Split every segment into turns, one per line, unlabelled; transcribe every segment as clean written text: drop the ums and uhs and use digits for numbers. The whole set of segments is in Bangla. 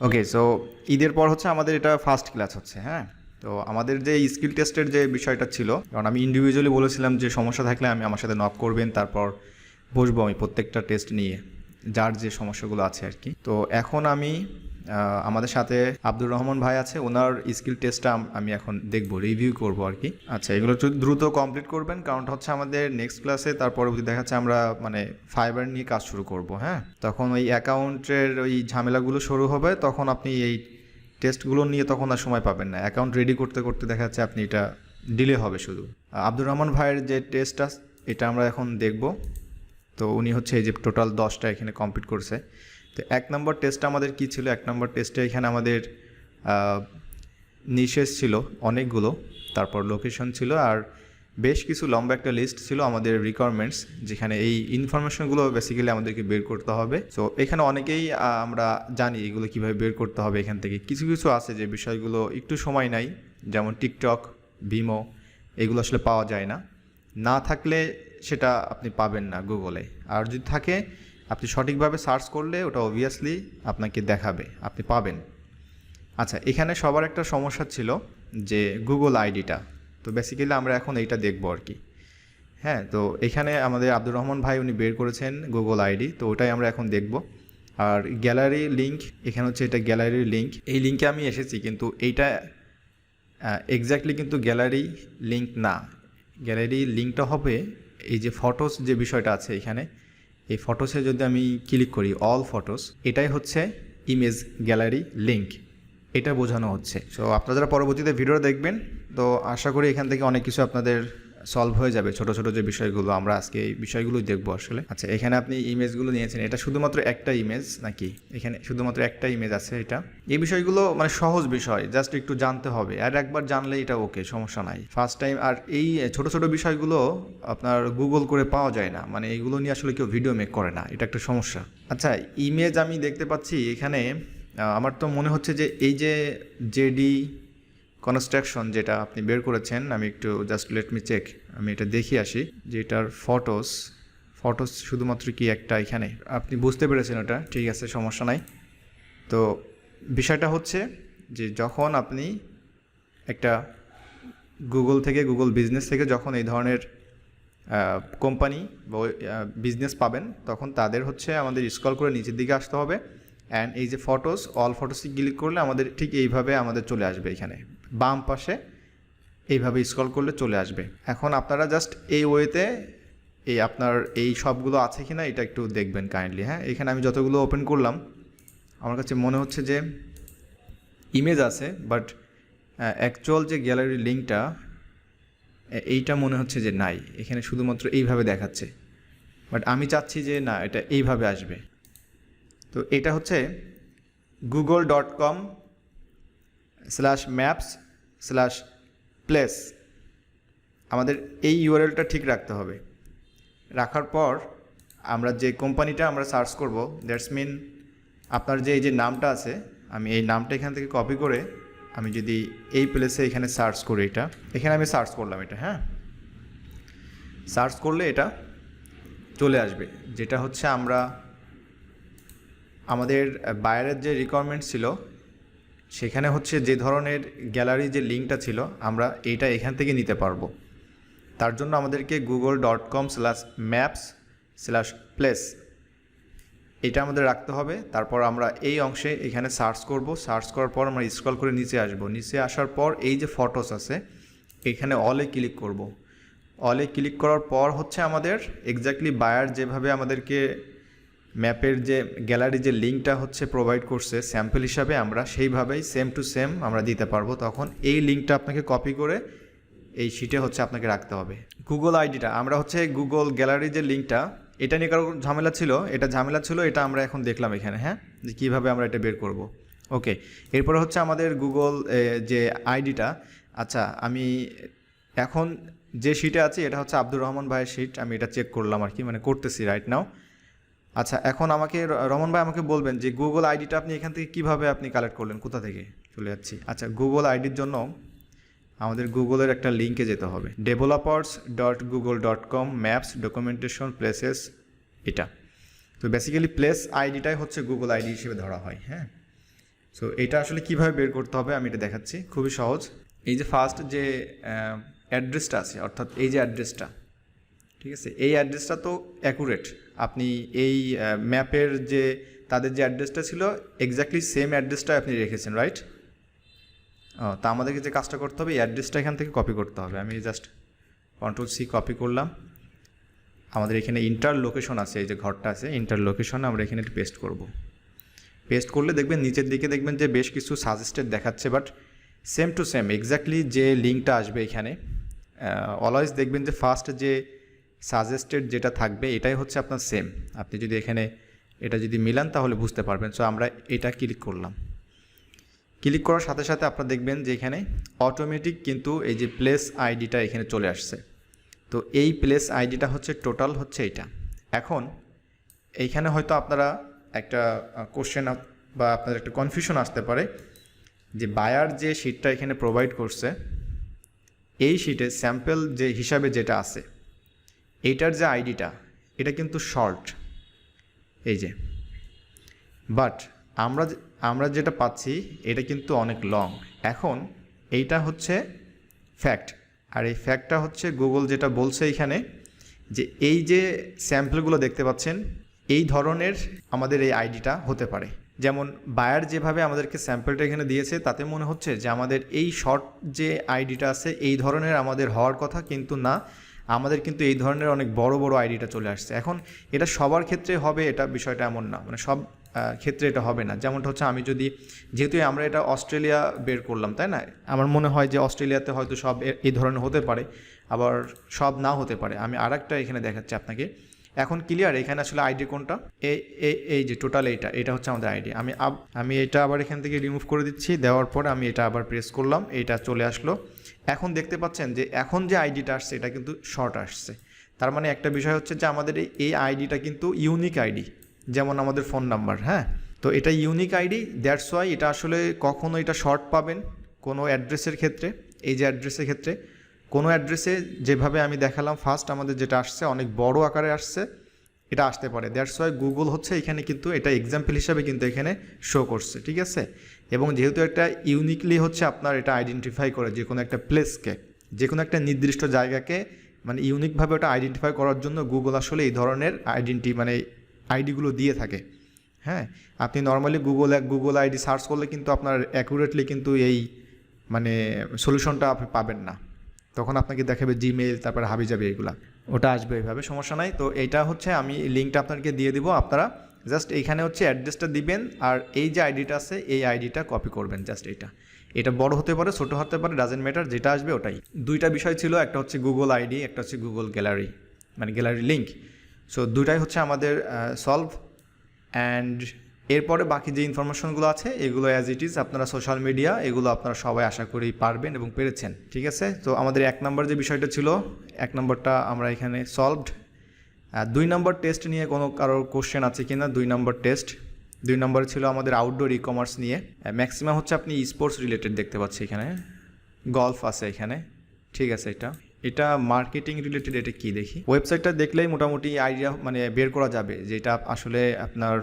ওকে, সো ঈদের পর হচ্ছে আমাদের এটা ফার্স্ট ক্লাস হচ্ছে, হ্যাঁ। তো আমাদের যে স্কিল টেস্টের যে বিষয়টা ছিল, কারণ আমি ইন্ডিভিজুয়ালি বলেছিলাম যে সমস্যা থাকলে আমি আমার সাথে নক করবেন, তারপর বসবো আমি প্রত্যেকটা টেস্ট নিয়ে, যার যে সমস্যাগুলো আছে আর কি। তো এখন আমি আমাদের সাথে আব্দুর রহমান ভাই আছে, ওনার স্কিল টেস্টটা আমি এখন দেখবো, রিভিউ করব আর কি। আচ্ছা, এগুলো একটু দ্রুত কমপ্লিট করবেন, কারণ হচ্ছে আমাদের নেক্সট ক্লাসে তার পরবর্তী দেখা যাচ্ছে আমরা মানে ফাইবার নিয়ে কাজ শুরু করব, হ্যাঁ। তখন ওই অ্যাকাউন্টের ওই ঝামেলাগুলো শুরু হবে, তখন আপনি এই টেস্টগুলো নিয়ে তখন আর সময় পাবেন না। অ্যাকাউন্ট রেডি করতে করতে দেখা যাচ্ছে আপনি এটা ডিলে হবে শুধু। আব্দুর রহমান ভাইয়ের যে টেস্টটা এটা আমরা এখন দেখব। তো উনি হচ্ছে এই যে টোটাল 10টা এখানে কমপ্লিট করছে। তো 1 নম্বর টেস্টটা আমাদের কি ছিল? 1 নম্বর টেস্টে এখানে আমাদের নিশেষ ছিল অনেকগুলো, তারপর লোকেশন ছিল, আর বেশ কিছু লম্বা একটা লিস্ট ছিল আমাদের রিকোয়ারমেন্টস, যেখানে এই ইনফরমেশনগুলো বেসিক্যালি আমাদেরকে বের করতে হবে। সো এখানে অনেকেই আমরা জানি এগুলো কীভাবে বের করতে হবে। এখান থেকে কিছু কিছু আছে যে বিষয়গুলো একটু সময় নাই, যেমন টিকটক, ভিমো, এগুলো আসলে পাওয়া যায় না। না থাকলে সেটা আপনি পাবেন না গুগলে, আর যদি থাকে আপনি সঠিকভাবে সার্চ করলে ওটা অবভিয়াসলি আপনাকে দেখাবে, আপনি পাবেন। আচ্ছা, এখানে সবার একটা সমস্যা ছিল যে গুগল আইডিটা। তো বেসিক্যালি আমরা এখন এইটা দেখব আর কি, হ্যাঁ। তো এখানে আমাদের আব্দুর রহমান ভাই উনি বের করেছেন গুগল আইডি, তো ওটাই আমরা এখন দেখব। আর গ্যালারি লিঙ্ক, এখানে হচ্ছে এটা গ্যালারির লিঙ্ক, এই লিঙ্কে আমি এসেছি, কিন্তু এইটা এক্স্যাক্টলি কিন্তু গ্যালারি লিঙ্ক না। গ্যালারি লিঙ্কটা হবে এই যে ফটোস যে বিষয়টা আছে এখানে, এই ফটোসে যদি আমি ক্লিক করি অল ফটোস, এটাই হচ্ছে ইমেজ গ্যালারি লিঙ্ক, এটা বোঝানো হচ্ছে। সো আপনারা যারা পরবর্তীতে ভিডিও দেখবেন, তো আশা করি এখান থেকে অনেক কিছু আপনাদের সলভ হয়ে যাবে। ছোট ছোট যে বিষয়গুলো আমরা আজকে এই বিষয়গুলোই দেখবো আসলে। আচ্ছা, এখানে আপনি ইমেজগুলো নিয়েছেন, এটা শুধুমাত্র একটা ইমেজ নাকি? এখানে শুধুমাত্র একটা ইমেজ আছে। এটা এই বিষয়গুলো মানে সহজ বিষয়, জাস্ট একটু জানতে হবে, আর একবার জানলে এটা ওকে, সমস্যা নাই, ফার্স্ট টাইম। আর এই ছোট ছোট বিষয়গুলো আপনার গুগল করে পাওয়া যায় না, মানে এইগুলো নিয়ে আসলে কেউ ভিডিও মেক করে না, এটা একটা সমস্যা। আচ্ছা, ইমেজ আমি দেখতে পাচ্ছি এখানে, আমার তো মনে হচ্ছে যে এই যে জেডি কনস্ট্রাকশন যেটা আপনি বের করেছেন, আমি একটু জাস্ট লেট মি চেক, আমি এটা দেখি আসি যে এটার ফটোস শুধুমাত্র কি একটা এখানে? আপনি বুঝতে পেরেছেন ওটা, ঠিক আছে, সমস্যা নাই। তো বিষয়টা হচ্ছে যে যখন আপনি একটা গুগল থেকে, গুগল বিজনেস থেকে যখন এই ধরনের কোম্পানি বা বিজনেস পাবেন, তখন তাদের হচ্ছে আমাদের স্ক্রল করে নিচের দিকে আসতে হবে, অ্যান্ড এই যে ফটোস, অল ফটোসে ক্লিক করলে আমাদের ঠিক এইভাবে আমাদের চলে আসবে, এখানে বাম পাশে এইভাবে স্ক্রল করলে চলে আসবে। এখন আপনারা জাস্ট এই ওয়েতে এই আপনার এই সবগুলো আছে কি না এটা একটু দেখবেন কাইন্ডলি, হ্যাঁ। এখানে আমি যতগুলো ওপেন করলাম, আমার কাছে মনে হচ্ছে যে ইমেজ আছে, বাট অ্যাকচুয়াল যে গ্যালারি লিঙ্কটা এইটা মনে হচ্ছে যে নাই, এখানে শুধুমাত্র এইভাবে দেখাচ্ছে। বাট আমি চাচ্ছি যে না, এটা এইভাবে আসবে। তো এটা হচ্ছে google.com/maps/place, আমাদের এই ইউআরএলটা ঠিক রাখতে হবে। রাখার পর আমরা যে কোম্পানিটা আমরা সার্চ করব, দ্যাটস মিন আপনার যে এই যে নামটা আছে, আমি এই নামটা এখান থেকে কপি করে আমি যদি এই প্লেসে এখানে সার্চ করি, এখানে আমি সার্চ করলাম এটা, হ্যাঁ। সার্চ করলে এটা চলে আসবে, যেটা হচ্ছে আমরা আমাদের বায়ারের যে রিকোয়ারমেন্ট ছিল সেখানে হচ্ছে যে ধরনের গ্যালারি যে লিঙ্কটা ছিল, আমরা এইটা এখান থেকে নিতে পারবো। তার জন্য আমাদেরকে google.com/maps/place এটা আমাদের রাখতে হবে। তারপর আমরা এই অংশে এখানে সার্চ করব, সার্চ করার পর আমরা স্ক্রল করে নিচে আসব, নিচে আসার পর এই যে ফটোস আছে এখানে অলে ক্লিক করব। অলে ক্লিক করার পর হচ্ছে আমাদের এক্স্যাক্টলি বায়ার যেভাবে আমাদেরকে ম্যাপের যে গ্যালারি যে লিঙ্কটা হচ্ছে প্রোভাইড করছে স্যাম্পল হিসাবে, আমরা সেইভাবেই সেম টু সেম আমরা দিতে পারবো। তখন এই লিঙ্কটা আপনাকে কপি করে এই শিটে হচ্ছে আপনাকে রাখতে হবে। গুগল আইডিটা আমরা হচ্ছে গুগল গ্যালারি যে লিঙ্কটা, এটা নিয়ে কারো ঝামেলা ছিল, এটা আমরা এখন দেখলাম এখানে, হ্যাঁ, যে কীভাবে আমরা এটা বের করব। ওকে, এরপরে হচ্ছে আমাদের গুগল যে আইডিটা। আচ্ছা, আমি এখন যে শিটে আছি এটা হচ্ছে আব্দুর রহমান ভাইয়ের শিট, আমি এটা চেক করলাম আর কি, মানে করতেছি রাইট নাও। আচ্ছা, এখন আমাকে রহমান ভাই আমাকে বলবেন যে গুগল আইডিটা আপনি এখান থেকে কীভাবে আপনি কালেক্ট করলেন, কোথা থেকে? চলে যাচ্ছি। আচ্ছা, গুগল আইডির জন্য আমাদের গুগলের একটা লিঙ্কে যেতে হবে, developers.google.com/maps/documentation/places, এটা। তো বেসিক্যালি প্লেস আইডিটাই হচ্ছে গুগল আইডি হিসেবে ধরা হয়, হ্যাঁ। সো এটা আসলে কিভাবে বের করতে হবে আমি এটা দেখাচ্ছি, খুবই সহজ। এই যে ফার্স্ট যে অ্যাড্রেসটা আছে, অর্থাৎ এই যে অ্যাড্রেসটা, ঠিক আছে, এই অ্যাড্রেসটা তো অ্যাকুরেট। আপনি এই ম্যাপের যে তাদের যে অ্যাড্রেসটা ছিল এক্স্যাক্টলি সেম অ্যাড্রেসটা আপনি রেখেছেন, রাইট? তা আমাদেরকে যে কাজটা করতে হবে, এই অ্যাড্রেসটা এখান থেকে কপি করতে হবে। আমি জাস্ট Ctrl+C কপি করলাম। আমাদের এখানে ইন্টার লোকেশন আছে, এই যে ঘরটা আছে ইন্টার লোকেশনে আমরা এখানে একটু পেস্ট করব। পেস্ট করলে দেখবেন নিচের দিকে দেখবেন যে বেশ কিছু সাজেস্টেড দেখাচ্ছে, but same to same exactly যে লিঙ্কটা আসবে এখানে অলওয়েজ দেখবেন যে ফার্স্ট যে সাজেস্টেড যেটা থাকবে এটাই হচ্ছে আপনার সেম। আপনি যদি এখানে এটা যদি মিলান তাহলে বুঝতে পারবেন। সো আমরা এটা ক্লিক করলাম। ক্লিক করার সাথে সাথে আপনারা দেখবেন যে এখানে অটোমেটিক কিন্তু এই যে প্লেস আইডিটা এখানে চলে আসছে। তো এই প্লেস আইডিটা হচ্ছে টোটাল হচ্ছে এইটা। এখন এইখানে হয়তো আপনারা একটা কোশ্চেন বা আপনাদের একটা কনফিউশন আসতে পারে যে বায়ার যে শিটটা এখানে প্রোভাইড করছে এই শিটে স্যাম্পল যে হিসাবে যেটা আছে এইটার যে আইডিটা এটা কিন্তু শর্ট, এই যে, বাট আমরা যেটা পাচ্ছি এটা কিন্তু অনেক লং। এখন এইটা হচ্ছে ফ্যাক্ট, আর এই ফ্যাক্টটা হচ্ছে গুগল যেটা বলছে এখানে যে এই যে স্যাম্পলগুলো দেখতে পাচ্ছেন এই ধরনের আমাদের এই আইডিটা হতে পারে। যেমন বায়ার যেভাবে আমাদেরকে স্যাম্পলটা এখানে দিয়েছে তাতে মনে হচ্ছে যে আমাদের এই শর্ট যে আইডিটা আছে এই ধরনের আমাদের হওয়ার কথা, কিন্তু না, আমাদের কিন্তু এই ধরনের অনেক বড় বড় আইডিটা চলে আসছে। এখন এটা সবার ক্ষেত্রে হবে এটা বিষয়টা এমন না, মানে সব ক্ষেত্রে এটা হবে না। যেমনটা হচ্ছে আমি যদি, যেহেতু আমরা এটা অস্ট্রেলিয়া বের করলাম তাই না, আমার মনে হয় যে অস্ট্রেলিয়াতে হয়তো সব এই ধরনের হতে পারে, আবার সব না হতে পারে। আমি আরেকটা এখানে দেখাচ্ছি আপনাকে। এখন ক্লিয়ার এখানে আসলে আইডি কোনটা, এই যে টোটাল এটা হচ্ছে আমাদের আইডি। আমি এটা আবার এখান থেকে রিমুভ করে দিচ্ছি। দেওয়ার পর আমি এটা আবার প্রেস করলাম, এইটা চলে আসলো। এখন দেখতে পাচ্ছেন যে এখন যে আইডিটা আসছে এটা কিন্তু শর্ট আসছে। তার মানে একটা বিষয় হচ্ছে যে আমাদের এই আইডিটা কিন্তু ইউনিক আইডি, যেমন আমাদের ফোন নাম্বার। হ্যাঁ, তো এটা ইউনিক আইডি, দ্যাটস ওয়াই এটা আসলে কখনো এটা শর্ট পাবেন কোনো অ্যাড্রেসের ক্ষেত্রে। এই যে অ্যাড্রেসের ক্ষেত্রে কোনো অ্যাড্রেসে যেভাবে আমি দেখালাম ফার্স্ট আমাদের যেটা আসছে অনেক বড় আকারে আসছে, এটা আসতে পারে। দ্যাটস ওয়াই গুগল হচ্ছে এখানে কিন্তু এটা এক্সাম্পল হিসাবে কিন্তু এখানে শো করছে, ঠিক আছে। এবং যেহেতু একটা ইউনিকলি হচ্ছে আপনার এটা আইডেন্টিফাই করে যে কোনো একটা প্লেসকে, যে কোনো একটা নির্দিষ্ট জায়গাকে মানে ইউনিকভাবে ওটা আইডেন্টিফাই করার জন্য গুগল আসলে এই ধরনের আইডিগুলো দিয়ে থাকে। হ্যাঁ, আপনি নর্মালি গুগল আইডি সার্চ করলে কিন্তু আপনার অ্যাকুরেটলি কিন্তু এই মানে সলিউশনটা আপনি পাবেন না। তখন আপনাকে দেখাবে জিমেইল, তারপর হাবিজাবি, এগুলা ওটা আসবে এইভাবে, সমস্যা নাই। তো এইটা হচ্ছে আমি লিঙ্কটা আপনাদেরকে দিয়ে দিব, আপনারা জাস্ট এইখানে হচ্ছে অ্যাড্রেসটা দিবেন আর এই যে আইডিটা আছে এই আইডিটা কপি করবেন। জাস্ট এটা বড় হতে পারে ছোটো হতে পারে, ডাজেন্ট ম্যাটার, যেটা আসবে ওটাই। দুইটা বিষয় ছিল, একটা হচ্ছে গুগল আইডি, একটা হচ্ছে গুগল গ্যালারি, মানে গ্যালারি লিঙ্ক। সো দুটাই হচ্ছে আমাদের সলভ। অ্যান্ড এরপরে বাকি যে ইনফরমেশনগুলো আছে এগুলো অ্যাজ ইট ইজ আপনারা সোশ্যাল মিডিয়া এগুলো আপনারা সবাই আশা করি পারবেন এবং পেরেছেন, ঠিক আছে। তো আমাদের 1 নম্বর যে বিষয়টা ছিল 1 নম্বরটা আমরা এখানে সলভড। 2 নম্বর টেস্ট নিয়ে কারোর কোশ্চেন আছে কিনা? 2 নম্বর টেস্ট 2 নম্বরে ছিল আমাদের আউটডোর ই কমার্স নিয়ে। ম্যাক্সিমাম হচ্ছে আপনি স্পোর্টস রিলেটেড দেখতে পাচ্ছি, এখানে গলফ আছে এখানে, ঠিক আছে। এটা মার্কেটিং রিলেটেড। এটা কি দেখি, ওয়েবসাইটটা দেখলেই মোটামুটি আইডিয়া মানে বের করা যাবে যে এটা আসলে আপনার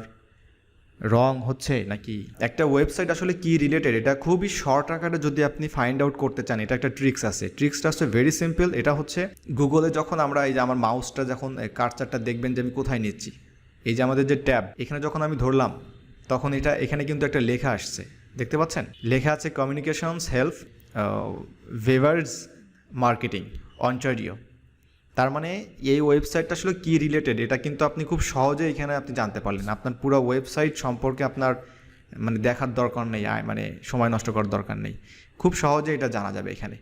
রং হচ্ছে নাকি। একটা ওয়েবসাইট আসলে কি রিলেটেড এটা খুবই শর্ট আকারে যদি আপনি ফাইন্ড আউট করতে চান, এটা একটা ট্রিক্স আছে। ট্রিক্সটা হচ্ছে ভেরি সিম্পল। এটা হচ্ছে গুগলে যখন আমরা এই যে আমার মাউসটা যখন কার্সারটা দেখবেন যে আমি কোথায় নিচ্ছি, এই যে আমাদের যে ট্যাব এখানে যখন আমি ধরলাম তখন এখানে কিন্তু একটা লেখা আসছে, দেখতে পাচ্ছেন? লেখা আছে communications help weavers marketing Ontario. তার মানে এই ওয়েবসাইটটা আসলে কী রিলেটেড এটা কিন্তু আপনি খুব সহজে এখানে আপনি জানতে পারলেন। আপনার পুরো ওয়েবসাইট সম্পর্কে আপনার মানে দেখার দরকার নেই, মানে সময় নষ্ট করার দরকার নেই, খুব সহজে এটা জানা যাবে এখানে।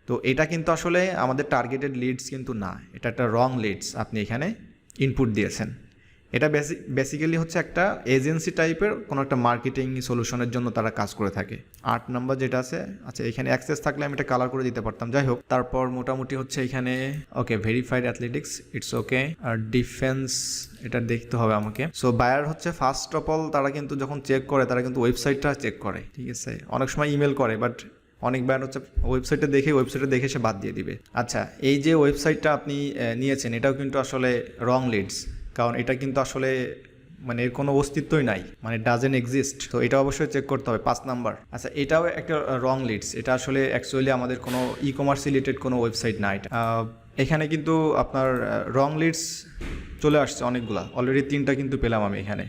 তো এটা কিন্তু আসলে আমাদের টার্গেটেড লিডস কিন্তু না, এটা একটা রং লিডস আপনি এখানে ইনপুট দিয়েছেন। এটা বেসিক্যালি হচ্ছে একটা এজেন্সি টাইপের কোনো একটা মার্কেটিং সলিউশনের জন্য তারা কাজ করে থাকে। 8 নম্বর যেটা আছে, আচ্ছা এখানে অ্যাক্সেস থাকলে আমি এটা কালার করে দিতে পারতাম, যাই হোক। তারপর মোটামুটি হচ্ছে এখানে okay verified athletics, it's okay. আর ডিফেন্স এটা দেখতে হবে আমাকে। সো বায়ার হচ্ছে ফার্স্ট অফ অল তারা কিন্তু যখন চেক করে তারা কিন্তু ওয়েবসাইটটা চেক করে, ঠিক আছে। অনেক সময় ইমেল করে, বাট অনেক বায়ার হচ্ছে ওয়েবসাইটে দেখে সে বাদ দিয়ে দিবে। আচ্ছা, এই যে ওয়েবসাইটটা আপনি নিয়েছেন এটাও কিন্তু আসলে রং লিডস, কারণ এটা কিন্তু আসলে মানে এর কোনো অস্তিত্বই নাই, মানে ডাজেন্ট এক্সিস্ট। তো এটা অবশ্যই চেক করতে হবে। 5 নাম্বার, আচ্ছা এটাও একটা রং লিডস। এটা আসলে অ্যাকচুয়ালি আমাদের কোনো ই কমার্স রিলেটেড কোনো ওয়েবসাইট না এটা। এখানে কিন্তু আপনার রং লিডস চলে আসছে অনেকগুলা, অলরেডি 3টা কিন্তু পেলাম আমি এখানে।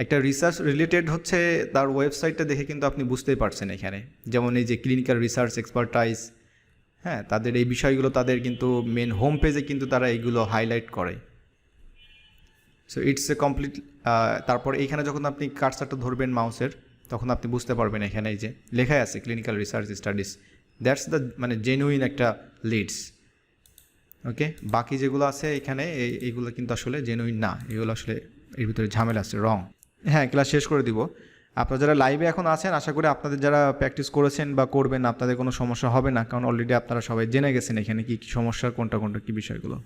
একটা রিসার্চ রিলেটেড হচ্ছে তার ওয়েবসাইটটা দেখে কিন্তু আপনি বুঝতেই পারছেন এখানে, যেমন এই যে ক্লিনিক্যাল রিসার্চ এক্সপার্টাইজ, হ্যাঁ তাদের এই বিষয়গুলো তাদের কিন্তু মেন হোম পেজে কিন্তু তারা এইগুলো হাইলাইট করে। So it's a complete. তারপর এইখানে যখন আপনি কার্সারটা ধরবেন মাউসের, তখন আপনি বুঝতে পারবেন এখানে এই যে লেখাই আছে clinical research studies, that's the মানে জেনুইন একটা লিডস। ওকে, বাকি যেগুলো আছে এখানে এইগুলো কিন্তু আসলে জেনুইন না, এগুলো আসলে এর ভিতরে ঝামেলা আছে, রং। হ্যাঁ, ক্লাস শেষ করে দিব। আপনারা যারা লাইভে এখন আছেন, আশা করি আপনাদের যারা প্র্যাকটিস করেছেন বা করবেন আপনাদের কোনো সমস্যা হবে না, কারণ অলরেডি আপনারা সবাই জেনে গেছেন এখানে কী কী সমস্যা, কোনটা কোনটা কী বিষয়গুলো।